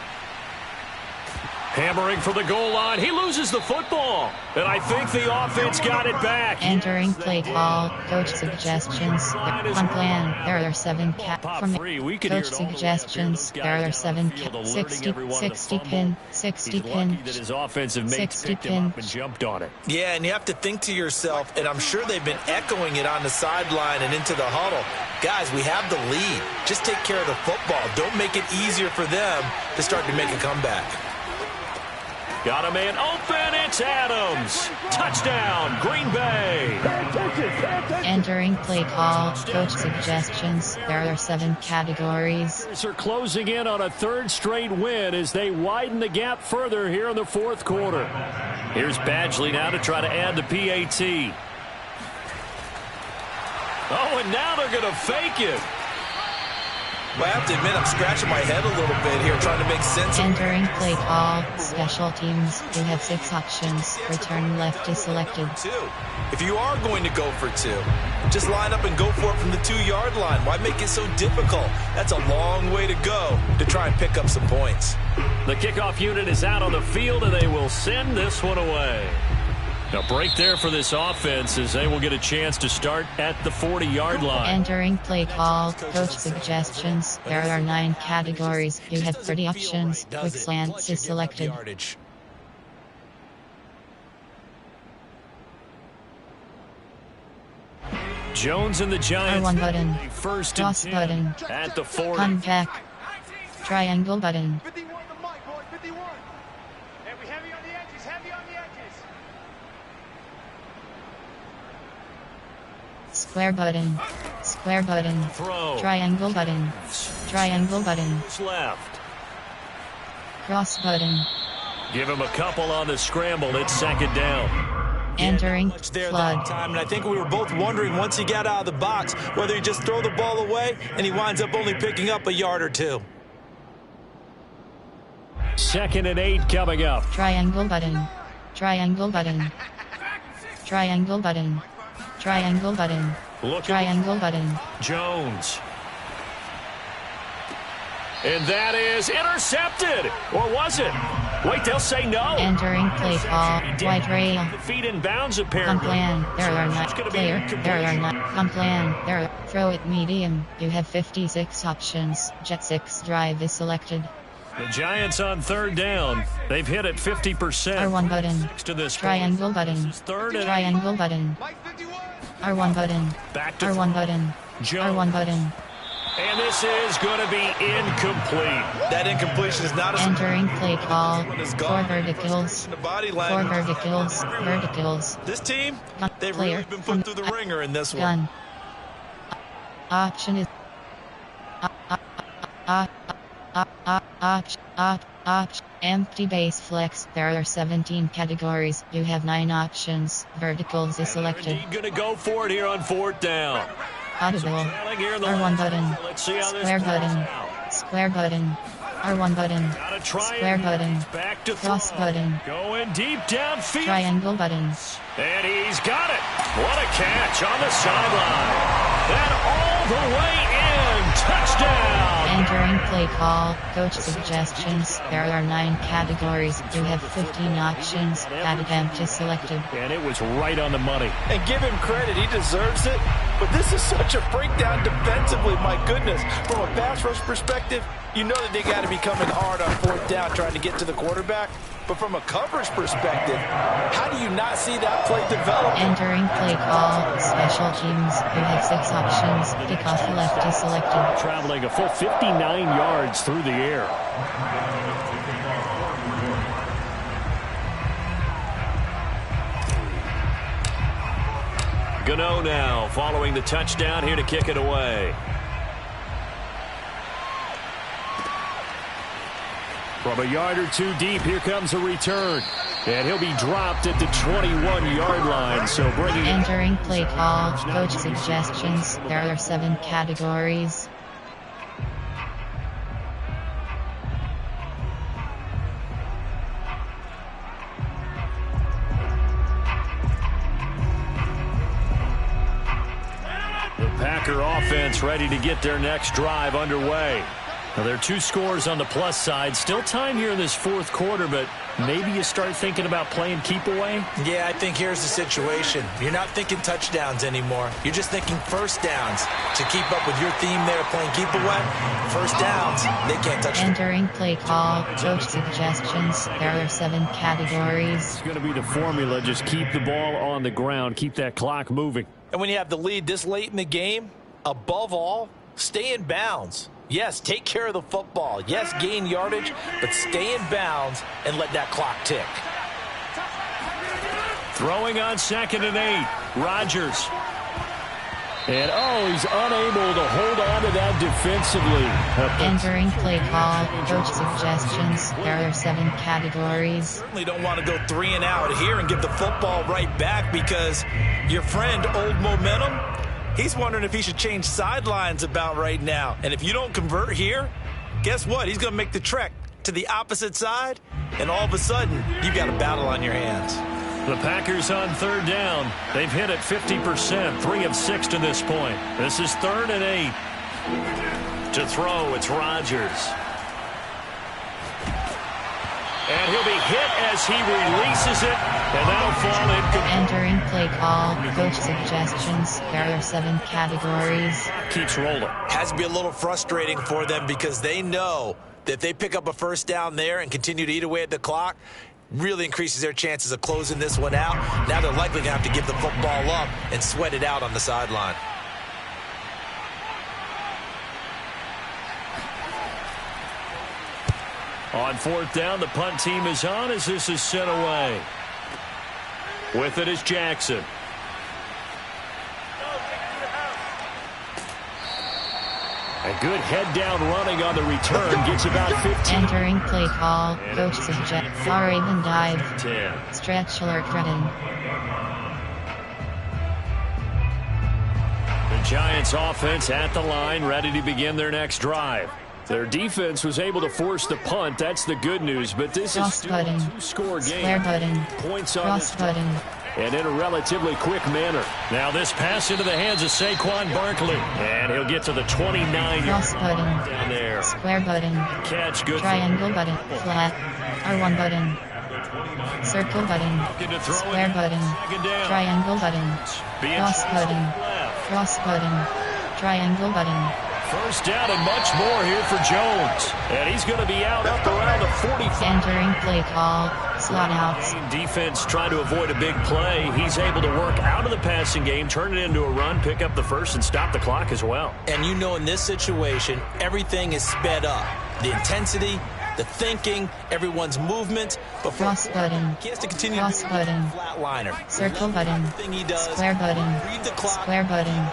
Hammering for the goal line. He loses the football. And I think the offense got it back. Entering play call. Coach suggestions. On plan. There are 7 from coach suggestions. There are 7 60 pin. 60 pin. That his offensive mates picked him up and jumped on it. Yeah, and you have to think to yourself, and I'm sure they've been echoing it on the sideline and into the huddle. Guys, we have the lead. Just take care of the football. Don't make it easier for them to start to make a comeback. Got a man open. It's Adams. Touchdown, Green Bay. Entering play call. Coach suggestions. There are 7 categories. They're closing in on a 3rd straight win as they widen the gap further here in the 4th quarter. Here's Badgley now to try to add the PAT. Oh, and now they're going to fake it. Well, I have to admit, I'm scratching my head a little bit here, trying to make sense of it. Entering play call. Special teams. You have 6 options. Return left is selected. 2. If you are going to go for 2, just line up and go for it from the 2-yard line. Why make it so difficult? That's a long way to go to try and pick up some points. The kickoff unit is out on the field, and they will send this one away. A break there for this offense as they will get a chance to start at the 40-yard line. Entering play call. Coach suggestions. There are 9 categories. You have 30 options. Quick slants is selected. Jones and the Giants. R1 button. First Toss and 10 button. at the 40. Come back. Triangle button. Square button. Square button. Throw. Triangle button. Triangle button. Left. Cross button. Give him a couple on the scramble. It's 2nd down. Entering There flood. that time, and I think we were both wondering once he got out of the box whether he just throw the ball away and he winds up only picking up a yard or 2. 2nd and 8 coming up. Triangle button. Triangle button. Triangle button. Triangle button. Triangle button. Jones. And that is intercepted. Or was it? Wait, they'll say no. Entering play call. White rail. Feet in bounds, Come apparently. plan. There are 9 It's gonna be player. incomplete. There are 9. Come plan. There are throw it medium. You have 56 options. Jet 6 drive is selected. The Giants on 3rd down. They've hit it 50%. R1 button. To this Triangle button. 3rd and Triangle button. R1 button. back to R1 button. Jones. R1 button. And this is going to be incomplete. That incompletion is not a Entering play call. is 4 gone. verticals. The body 4 line. verticals. Verticals. This team, Gun they've player. really been put through the ringer in this one. Gun. Option is. Empty base flex. There are 17 categories. You have 9 options. Verticals is selected. Indeed going to go for it here on 4th down. Audible. R1 button. Let's see how this Square plays button. out. Square button. R1 button. Gotta try Square it. button. Back to Cross throw. button. Going deep downfield. Triangle button. And he's got it. What a catch on the sideline. And all the way in. Touchdown. Entering play call. Coach suggestions. There are 9 categories. You have 15 options. That attempt is selected. And it was right on the money. And give him credit, he deserves it. But this is such a breakdown defensively, my goodness. From a pass rush perspective, you know that they got to be coming hard on 4th down trying to get to the quarterback. But from a coverage perspective, how do you not see that play develop? Entering play call. Special teams. You have 6 options. Kickoff left is selected. Traveling a full 59 yards through the air. Gano now following the touchdown here to kick it away. From a yard or 2 deep, here comes a return. And he'll be dropped at the 21-yard line. So bringing it. Entering play call. Coach suggestions. There are 7 categories. The Packer offense ready to get their next drive underway. Well, there are 2 scores on the plus side. Still time here in this fourth quarter, but maybe you start thinking about playing keep away? Yeah, I think here's the situation. You're not thinking touchdowns anymore. You're just thinking first downs. To keep up with your theme there, playing keep away, first downs, they can't touch them. Entering play call, coach suggestions. There are 7 categories. It's going to be the formula. Just keep the ball on the ground. Keep that clock moving. And when you have the lead this late in the game, above all, stay in bounds. Yes, take care of the football. Yes, gain yardage, but stay in bounds and let that clock tick. Throwing on 2nd and 8. Rodgers. And, he's unable to hold on to that defensively. Entering play call, coach suggestions. There are 7 categories. Certainly don't want to go 3 and out here and give the football right back because your friend, Old Momentum, he's wondering if he should change sidelines about right now. And if you don't convert here, guess what? He's going to make the trek to the opposite side, and all of a sudden, you've got a battle on your hands. The Packers on 3rd down. They've hit it 50%, 3 of 6 to this point. This is 3rd and 8. To throw, it's Rodgers. And he'll be hit as he releases it, and that'll fall incomplete. Entering play call, coach suggestions. There are 7 categories. Keeps rolling. Has to be a little frustrating for them because they know that if they pick up a first down there and continue to eat away at the clock, really increases their chances of closing this one out. Now they're likely going to have to give the football up and sweat it out on the sideline. On 4th down, the punt team is on as this is sent away. With it is Jackson. A good head-down running on the return. Gets about 15. Entering play call, coach suggests. Raven dive. 10. Stretch alert running. The Giants offense at the line, ready to begin their next drive. Their defense was able to force the punt. That's the good news. But this is still a 2-score game. Square button. Points on Cross button. And in a relatively quick manner. Now this pass into the hands of Saquon Barkley. And he'll get to the 29. Cross button. Down there. Square button. Catch good. Triangle button. Flat. R1 button. Circle button. Square button. Triangle button. Cross button. Cross button. Triangle button. First down and much more here for Jones. And he's going to be out up around the 45. Entering play call. Slot outs. Defense trying to avoid a big play. He's able to work out of the passing game, turn it into a run, pick up the first, and stop the clock as well. And you know in this situation, everything is sped up. The intensity, the thinking, everyone's movement. But cross button. He has to continue cross button. Flatliner. Circle button. He does. Square button. Read the clock. Square button.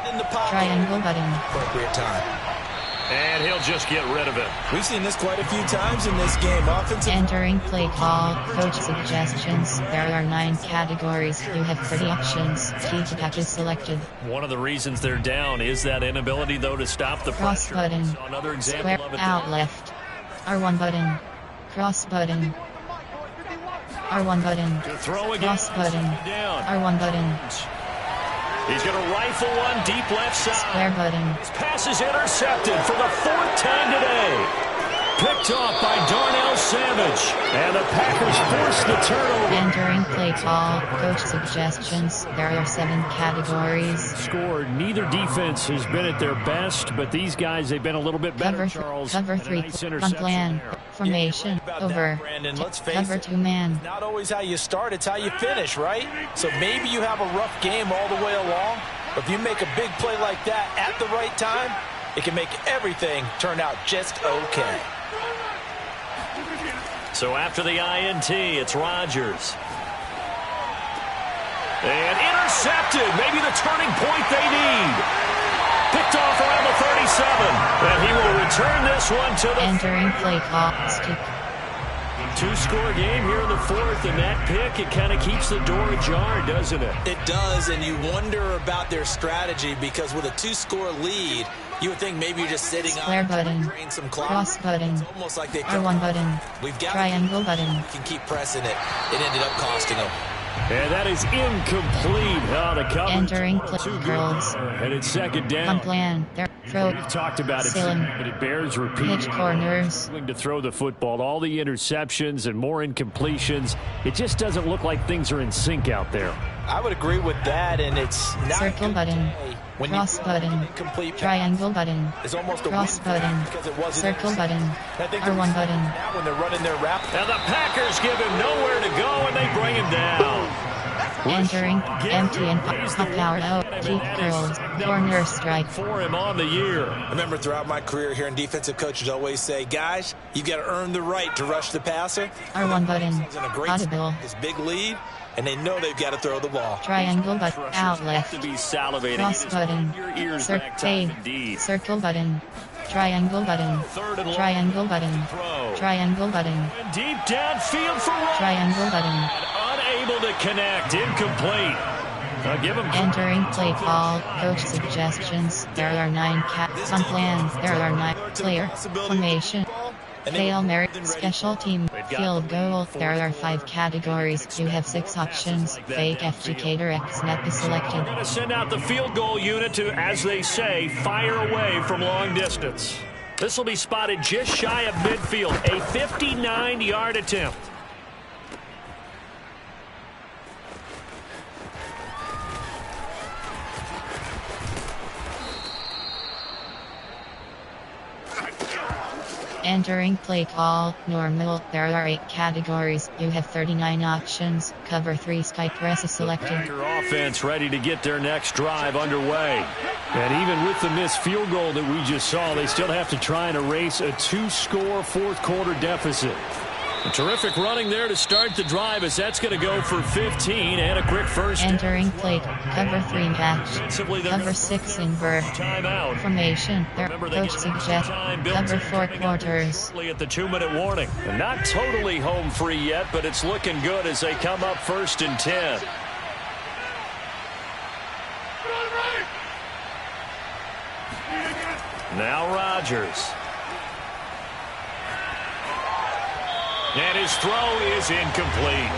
Triangle button. Appropriate time. And he'll just get rid of it. We've seen this quite a few times in this game. Offensive. Entering play call, coach suggestions. There are 9 categories. You have 30 options. Each attack is selected. One of the reasons they're down is that inability, though, to stop the cross pressure. Button. Another example Square of it out left. R1 button. Cross button. R1 button. To throw again. Cross button. Down. R1 button. He's going to rifle one deep left side. Square button. His pass is intercepted for the 4th time today. Picked off by Darnell Savage. And the Packers force the turnover. Entering play call, coach suggestions. There are 7 categories. Scored. Neither defense has been at their best, but these guys, they've been a little bit better, Charles. Cover 3, nice front plan, formation, over, cover 2 man. Not always how you start, it's how you finish, right? So maybe you have a rough game all the way along, but if you make a big play like that at the right time, it can make everything turn out just okay. So after the INT, it's Rodgers. And intercepted. Maybe the turning point they need. Picked off around the 37. And he will return this one to the... Entering play call. 2-score game here in the 4th, and that pick, it kind of keeps the door ajar, doesn't it? It does, and you wonder about their strategy because with a 2-score lead, you would think maybe you're just sitting square on button, drain some clock. Cross button, it's almost like they R1 button, we've got triangle button. Can keep pressing it. It ended up costing them. And that is incomplete. The coverage. Entering play girls. And it's second down. Plan. Their throw. We've talked about it, but it bears repeating. Pitch corners. To throw the football, all the interceptions and more incompletions. It just doesn't look like things are in sync out there. I would agree with that, and it's not circle button, cross button, triangle button, cross button, circle button, R1 button. When they're running their route. And the Packers give him nowhere to go, and they bring him down. Entering, empty and powered out, deep curls, corner strike. For him on the year. I remember throughout my career here in defensive coaches always say, guys, you got to earn the right to rush the passer. R1 button, audible. This big lead, and they know they've got to throw the ball. Triangle button, outlet, to be salivating. cross button, circle button, triangle button, triangle button, triangle button, Deep downfield for Ross. Triangle button. Unable to connect, incomplete. Give him Entering play call, coach suggestions. There are 9 on plans. There are 9 player formation. Hail Mary, special team, field goal. There are 5 categories. You have 6 options. Fake educator XNet is selected. We're going to send out the field goal unit to, as they say, fire away from long distance. This will be spotted just shy of midfield. A 59-yard attempt. Entering play call, normal. There are 8 categories. You have 39 options. Cover 3 sky press is selected. Packer offense ready to get their next drive underway. And even with the missed field goal that we just saw, they still have to try and erase a 2-score fourth quarter deficit. A terrific running there to start the drive, as that's going to go for 15 and a quick first. Entering play, cover 3 match, cover 6 invert, timeout. Formation, their coach suggests, cover 4 quarters. At the 2-minute warning. And not totally home free yet, but it's looking good as they come up 1st and 10. Now Rodgers. And his throw is incomplete.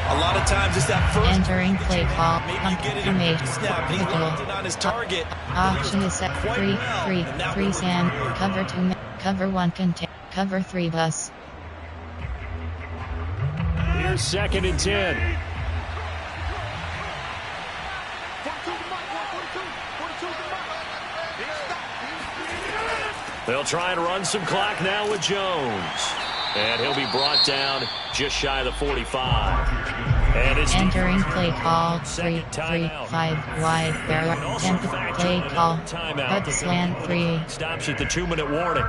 A lot of times it's that first. Entering play call. Confirmation. On his target. Option is set 3 Sam. Cover 2. Cover 1 contain. Cover 3 bus. Here's 2nd and 10. They'll try and run some clock now with Jones. And he'll be brought down just shy of the 45. And it's entering play call 3 5 wide. There are 10 play call. But slant 3. Stops at the 2-minute warning.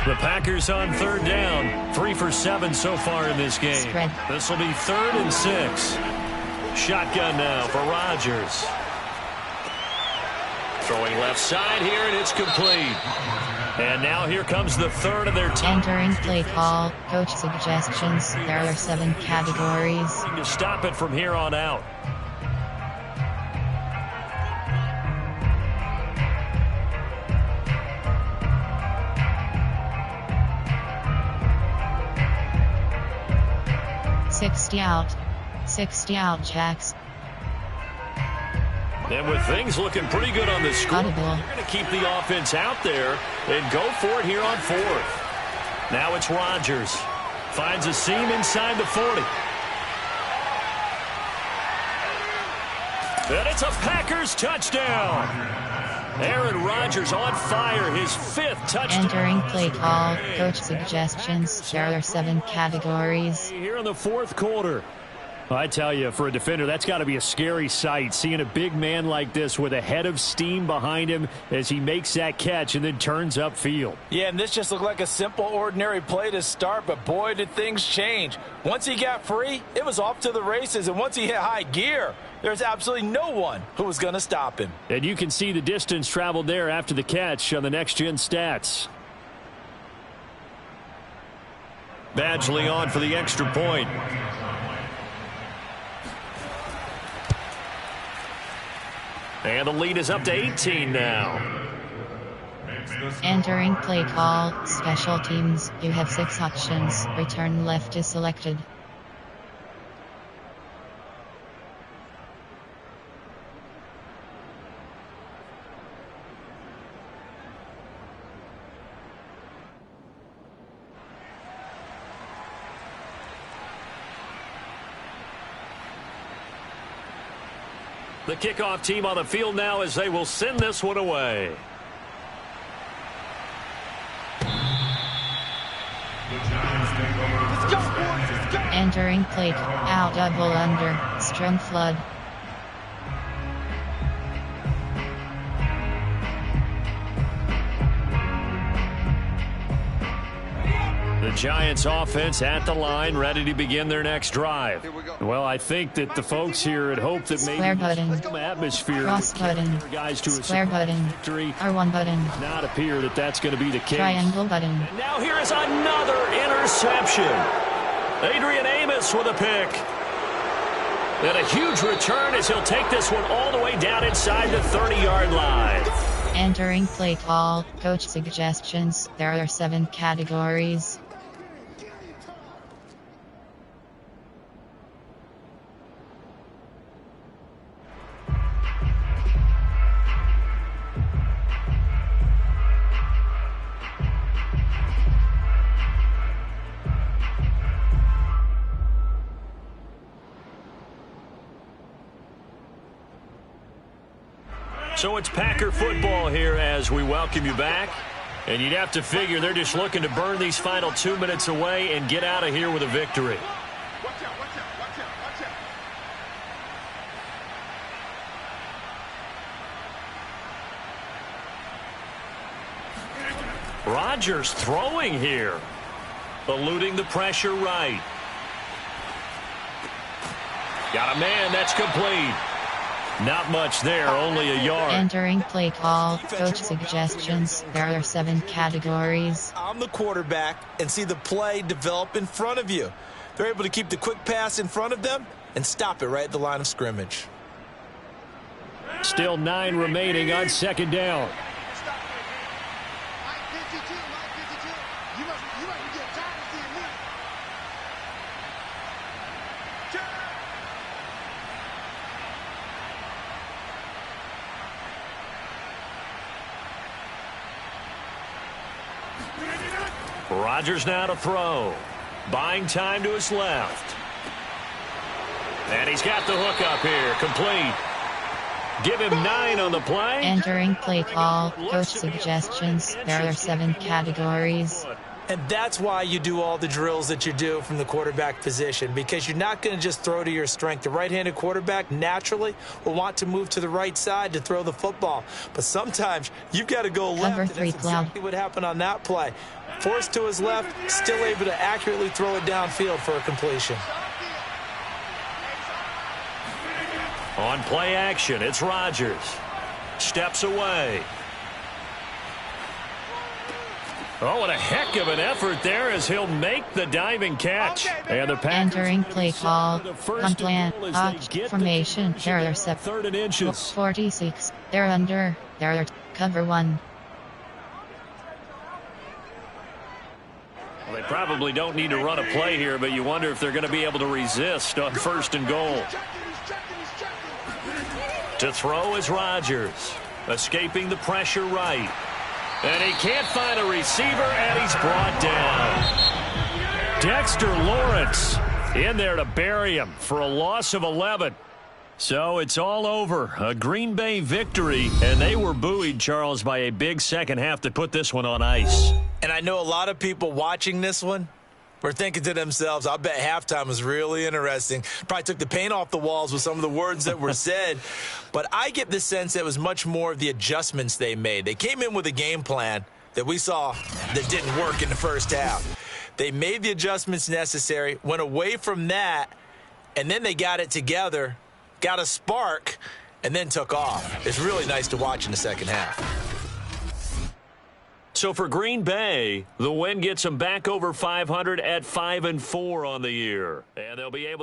The Packers on 3rd down. 3 for 7 so far in this game. This will be 3rd and 6. Shotgun now for Rodgers. Throwing left side here, and it's complete. And now here comes the 3rd of their team. Entering play call, coach suggestions. There are 7 categories. To stop it from here on out. $60 out, Jacks. And with things looking pretty good on the score, they're going to keep the offense out there and go for it here on 4th. Now it's Rodgers. Finds a seam inside the 40. And it's a Packers touchdown. Aaron Rodgers on fire, his 5th touchdown. Entering play call, coach suggestions. There are 7 categories. Here in the 4th quarter. I tell you, for a defender, that's got to be a scary sight, seeing a big man like this with a head of steam behind him as he makes that catch and then turns upfield. Yeah, and this just looked like a simple, ordinary play to start, but boy, did things change. Once he got free, it was off to the races, and once he hit high gear, there's absolutely no one who was going to stop him. And you can see the distance traveled there after the catch on the next-gen stats. Badgley on for the extra point. And the lead is up to 18 now. Entering play call, special teams. You have 6 options. Return left is selected. The kickoff team on the field now as they will send this one away. Entering plate, out double under, Strom Flood. The Giants offense at the line, ready to begin their next drive. Well, I think that the folks here had hoped that maybe some atmosphere cross button, guys to square button, victory. R1 button, Not appear that that's going to be the case. triangle button. And now here is another interception. Adrian Amos with a pick. And a huge return as he'll take this one all the way down inside the 30-yard line. Entering play call, coach suggestions. There are 7 categories. So it's Packer football here as we welcome you back. And you'd have to figure they're just looking to burn these final 2 minutes away and get out of here with a victory. Rodgers throwing here. Eluding the pressure right. Got a man, that's complete. Not much there, only a yard. Entering play call, coach suggestions. There are 7 categories. I'm the quarterback and see the play develop in front of you. They're able to keep the quick pass in front of them and stop it right at the line of scrimmage. Still 9 remaining on second down. Rodgers now to throw. Buying time to his left. And he's got the hook up here. Complete. Give him 9 on the play. Entering play call, coach suggestions. There are 7 categories. And that's why you do all the drills that you do from the quarterback position, because you're not going to just throw to your strength. The right-handed quarterback naturally will want to move to the right side to throw the football. But sometimes you've got to go left. Cover 3 That's exactly what happened on that play. Forced to his left, still able to accurately throw it downfield for a completion. On play action, it's Rodgers. Steps away. Oh, what a heck of an effort there as he'll make the diving catch. And the Packers entering play call, unplanned, formation. There are 3rd and inches. 46. They're under. There are cover 1. Well, they probably don't need to run a play here, but you wonder if they're going to be able to resist on 1st and goal. To throw is Rodgers. Escaping the pressure right. And he can't find a receiver, and he's brought down. Dexter Lawrence in there to bury him for a loss of 11. So it's all over. A Green Bay victory, and they were buoyed, Charles, by a big second half to put this one on ice. And I know a lot of people watching this one were thinking to themselves, I bet halftime was really interesting. Probably took the paint off the walls with some of the words that were said. But I get the sense that it was much more of the adjustments they made. They came in with a game plan that we saw that didn't work in the first half. They made the adjustments necessary, went away from that, and then they got it together, got a spark, and then took off. It's really nice to watch in the second half. So for Green Bay, the win gets them back over 500 at 5-4 on the year. And they'll be able